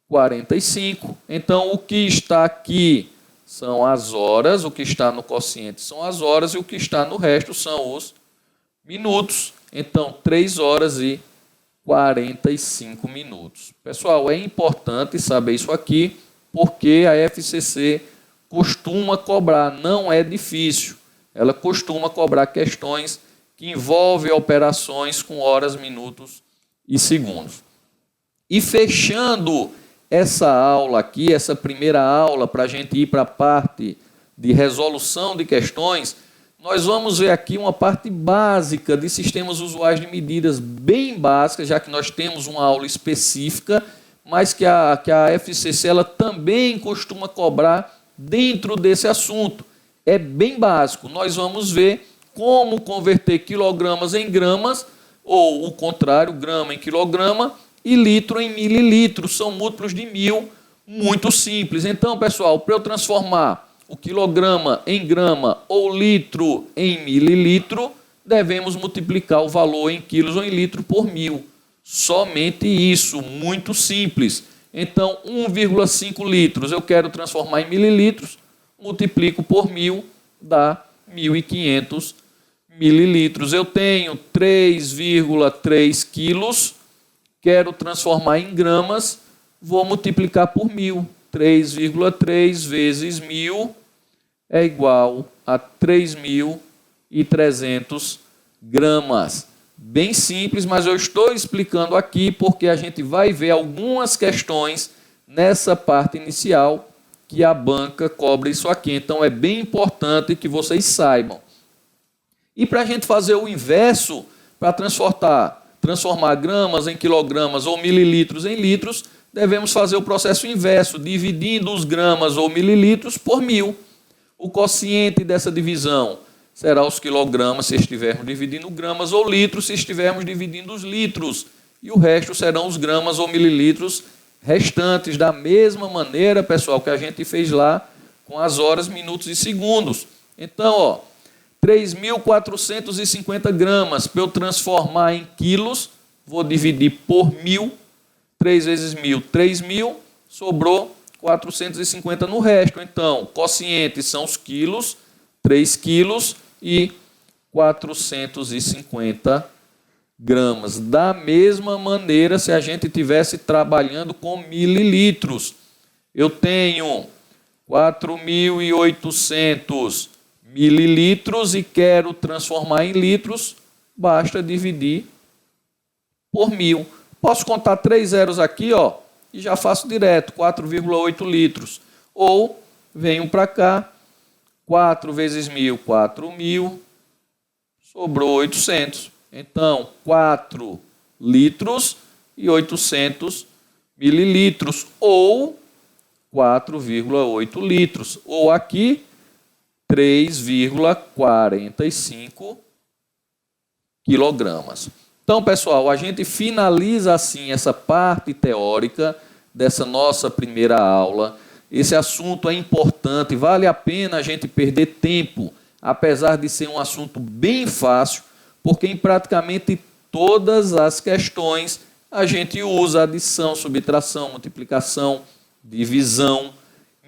45. Então, o que está aqui são as horas, o que está no quociente são as horas e o que está no resto são os minutos. Então, 3 horas e 45 minutos. Pessoal, é importante saber isso aqui, porque a FCC costuma cobrar, não é difícil, ela costuma cobrar questões que envolvem operações com horas, minutos e segundos. E fechando essa aula aqui, essa primeira aula, para a gente ir para a parte de resolução de questões, nós vamos ver aqui uma parte básica de sistemas usuais de medidas, bem básicas, já que nós temos uma aula específica, mas que a FCC ela também costuma cobrar dentro desse assunto. É bem básico. Nós vamos ver como converter quilogramas em gramas, ou o contrário, grama em quilograma, e litro em mililitros, são múltiplos de 1000, muito simples. Então, pessoal, para eu transformar o quilograma em grama ou litro em mililitro, devemos multiplicar o valor em quilos ou em litro por 1000. Somente isso, muito simples. Então, 1,5 litros eu quero transformar em mililitros, multiplico por 1000, dá 1.500 mililitros. Eu tenho 3,3 quilos, quero transformar em gramas, vou multiplicar por 1000. 3,3 vezes 1000 é igual a 3.300 gramas. Bem simples, mas eu estou explicando aqui porque a gente vai ver algumas questões nessa parte inicial que a banca cobra isso aqui. Então, é bem importante que vocês saibam. E para a gente fazer o inverso, para transformar gramas em quilogramas ou mililitros em litros, devemos fazer o processo inverso, dividindo os gramas ou mililitros por 1000. O quociente dessa divisão será os quilogramas, se estivermos dividindo gramas, ou litros, se estivermos dividindo os litros. E o resto serão os gramas ou mililitros restantes, da mesma maneira, pessoal, que a gente fez lá com as horas, minutos e segundos. Então, 3.450 gramas, para eu transformar em quilos, vou dividir por 1000. 3 vezes 1000, 3.000, sobrou 450 no resto. Então, quocientes são os quilos, 3 quilos e 450 gramas. Da mesma maneira, se a gente estivesse trabalhando com mililitros, eu tenho 4.800 mililitros e quero transformar em litros, basta dividir por 1000. Posso contar 3 zeros aqui, e já faço direto, 4,8 litros. Ou venho para cá, 4 vezes 1000, 4.000, sobrou 800. Então, 4 litros e 800 mililitros, ou 4,8 litros. Ou aqui, 3,45 quilogramas. Então, pessoal, a gente finaliza assim essa parte teórica dessa nossa primeira aula. Esse assunto é importante, vale a pena a gente perder tempo, apesar de ser um assunto bem fácil, porque em praticamente todas as questões a gente usa adição, subtração, multiplicação, divisão,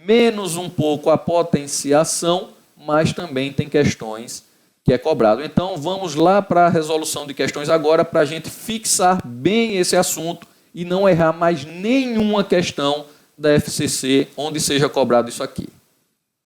menos um pouco a potenciação, mas também tem questões que é cobrado. Então, vamos lá para a resolução de questões agora, para a gente fixar bem esse assunto. e não errar mais nenhuma questão da FCC onde seja cobrado isso aqui.